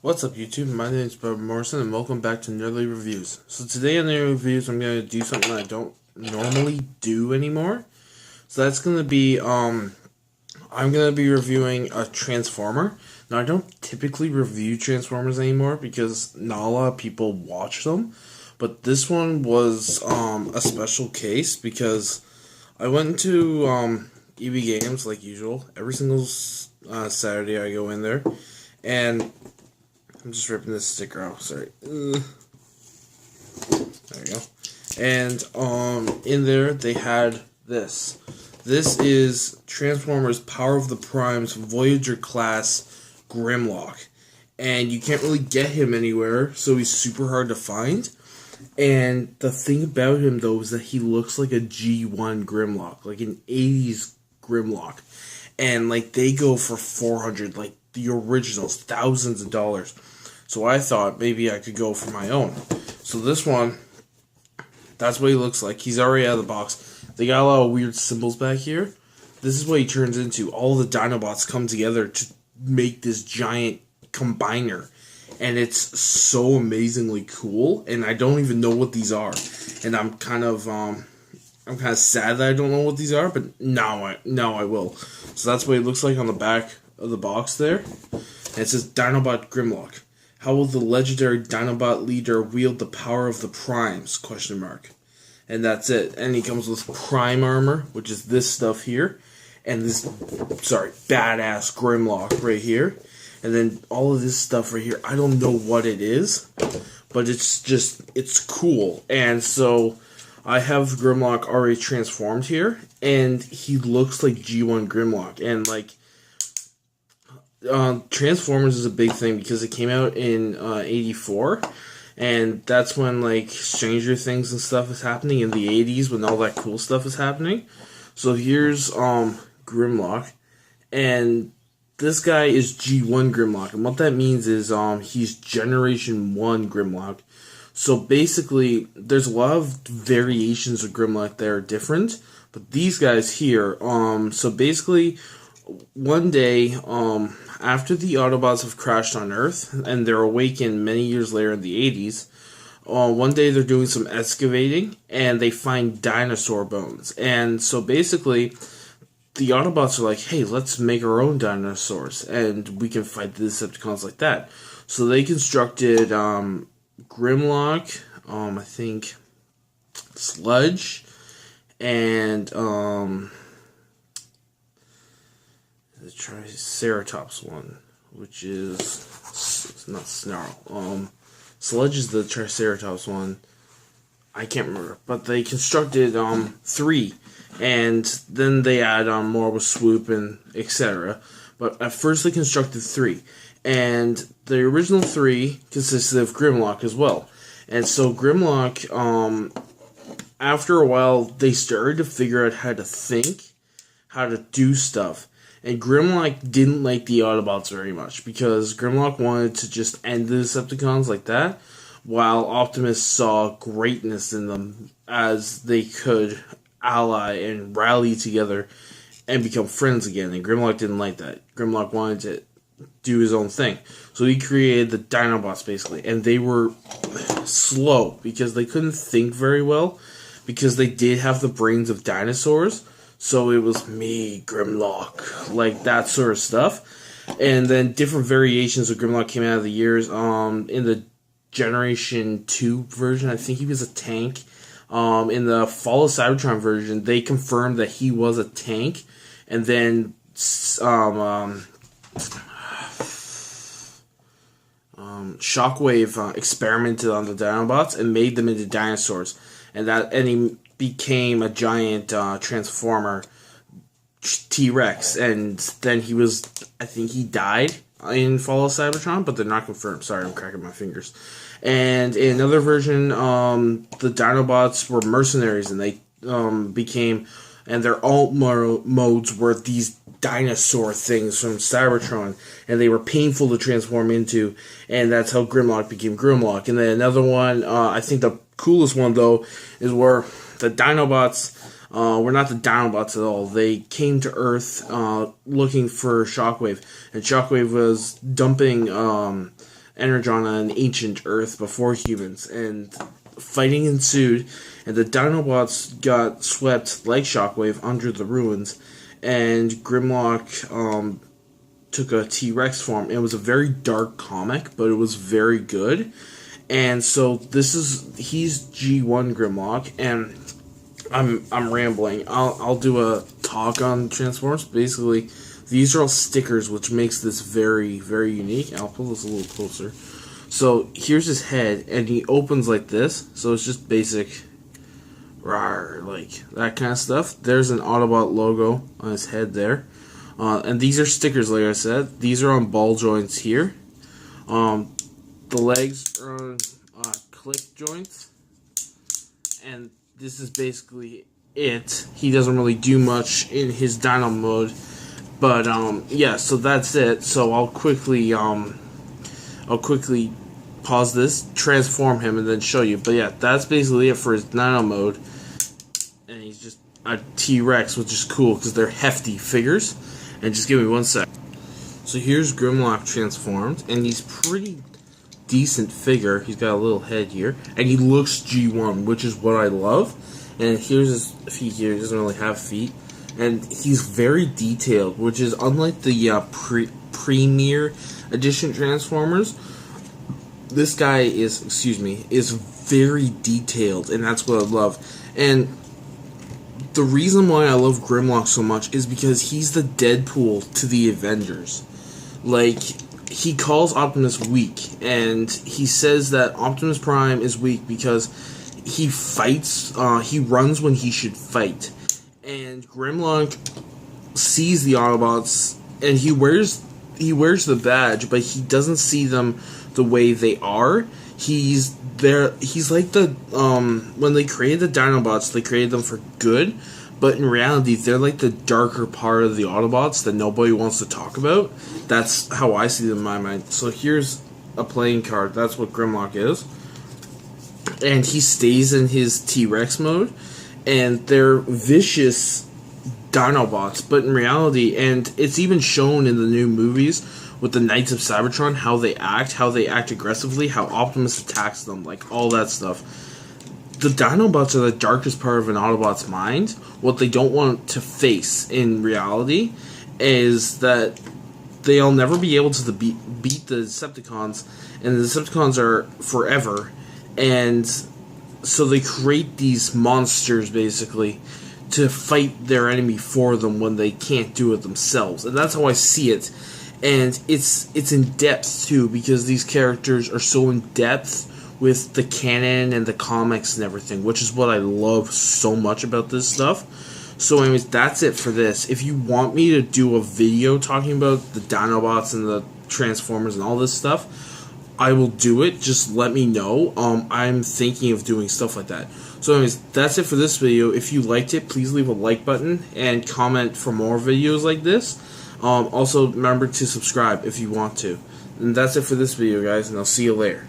What's up YouTube, my name is Bob Morrison and welcome back to Nerdly Reviews. So today on the reviews I'm going to do something I don't normally do anymore. So that's going to be, I'm going to be reviewing a Transformer. Now I don't typically review Transformers anymore because not a lot of people watch them. But this one was a special case because I went to EB Games like usual. Every single Saturday I go in there and I'm just ripping this sticker off, sorry. There we go. And in there they had this. This is Transformers Power of the Primes Voyager class Grimlock. And you can't really get him anywhere, so he's super hard to find. And the thing about him though is that he looks like a G1 Grimlock, like an 80s Grimlock. And like they go for $400, like the originals, thousands of dollars. So I thought maybe I could go for my own. So this one, that's what he looks like. He's already out of the box. They got a lot of weird symbols back here. This is what he turns into. All the Dinobots come together to make this giant combiner. And it's so amazingly cool. And I don't even know what these are. And I'm kind of sad that I don't know what these are. But now I will. So that's what it looks like on the back of the box there. And it says Dinobot Grimlock. How will the legendary Dinobot leader wield the power of the primes? ? And that's it. And he comes with prime armor, which is this stuff here. And this, badass Grimlock right here. And then all of this stuff right here. I don't know what it is. But it's cool. And so I have Grimlock already transformed here. And he looks like G1 Grimlock. And like, Transformers is a big thing because it came out in 84, and that's when like Stranger Things and stuff is happening in the 80s when all that cool stuff is happening. So here's Grimlock, and this guy is G1 Grimlock, and what that means is he's Generation 1 Grimlock. So basically there's a lot of variations of Grimlock that are different, but these guys here, so basically one day, after the Autobots have crashed on Earth, and they're awakened many years later in the 80s, one day they're doing some excavating, and they find dinosaur bones. And so basically, the Autobots are like, hey, let's make our own dinosaurs, and we can fight the Decepticons like that. So they constructed Grimlock, I think, Sludge, and the Triceratops one, which is it's not Snarl. Sludge is the Triceratops one. I can't remember, but they constructed 3, and then they add more with Swoop and etc. But at first they constructed 3, and the original 3 consisted of Grimlock as well. And so Grimlock, after a while, they started to figure out how to think, how to do stuff. And Grimlock didn't like the Autobots very much, because Grimlock wanted to just end the Decepticons like that, while Optimus saw greatness in them as they could ally and rally together and become friends again. And Grimlock didn't like that. Grimlock wanted to do his own thing. So he created the Dinobots, basically. And they were slow, because they couldn't think very well, because they did have the brains of dinosaurs. So it was me, Grimlock, like that sort of stuff. And then different variations of Grimlock came out of the years. In the Generation 2 version, I think he was a tank. In the Fall of Cybertron version, they confirmed that he was a tank. And then Shockwave experimented on the Dinobots and made them into dinosaurs. And he became a giant Transformer TRex, and then I think he died in Fall of Cybertron, but they're not confirmed. Sorry, I'm cracking my fingers. And in another version, the Dinobots were mercenaries, and they and their alt modes were these dinosaur things from Cybertron, and they were painful to transform into, and that's how Grimlock became Grimlock. And then another one, I think the coolest one though, is where the Dinobots were not the Dinobots at all. They came to Earth looking for Shockwave, and Shockwave was dumping Energon on an ancient Earth before humans, and fighting ensued, and the Dinobots got swept like Shockwave under the ruins, and Grimlock took a T-Rex form. It was a very dark comic, but it was very good. And so he's G1 Grimlock, and I'm rambling. I'll do a talk on Transformers. Basically, these are all stickers, which makes this very, very unique. I'll pull this a little closer. So here's his head, and he opens like this. So it's just basic, rawr, like that kind of stuff. There's an Autobot logo on his head there, and these are stickers. Like I said, these are on ball joints here. The legs are on clip joints, and this is basically it. He doesn't really do much in his Dino mode, but yeah. So that's it. So I'll quickly pause this, transform him, and then show you. But yeah, that's basically it for his Dino mode, and he's just a T-Rex, which is cool because they're hefty figures. And just give me 1 sec. So here's Grimlock transformed, and he's pretty decent figure. He's got a little head here, and he looks G1, which is what I love. And here's his feet here. He doesn't really have feet, and he's very detailed, which is unlike the Premier Edition Transformers. This guy is very detailed, and that's what I love. And the reason why I love Grimlock so much is because he's the Deadpool to the Avengers. Like, he calls Optimus weak, and he says that Optimus Prime is weak because he fights, he runs when he should fight. And Grimlock sees the Autobots, and he wears the badge, but he doesn't see them the way they are. He's like the, when they created the Dinobots, they created them for good, but in reality, they're like the darker part of the Autobots that nobody wants to talk about. That's how I see them in my mind. So here's a playing card. That's what Grimlock is. And he stays in his T-Rex mode, and they're vicious Dinobots, but in reality, and it's even shown in the new movies with the Knights of Cybertron, how they act aggressively, how Optimus attacks them, like all that stuff. The Dinobots are the darkest part of an Autobot's mind. What they don't want to face in reality is that they'll never be able to beat the Decepticons, and the Decepticons are forever, and so they create these monsters, basically, to fight their enemy for them when they can't do it themselves. And that's how I see it. And it's in depth too, because these characters are so in depth with the canon and the comics and everything, which is what I love so much about this stuff. So anyways, that's it for this. If you want me to do a video talking about the Dinobots and the Transformers and all this stuff, I will do it. Just let me know. I'm thinking of doing stuff like that. So anyways, that's it for this video. If you liked it, please leave a like button and comment for more videos like this. Also, remember to subscribe if you want to. And that's it for this video, guys, and I'll see you later.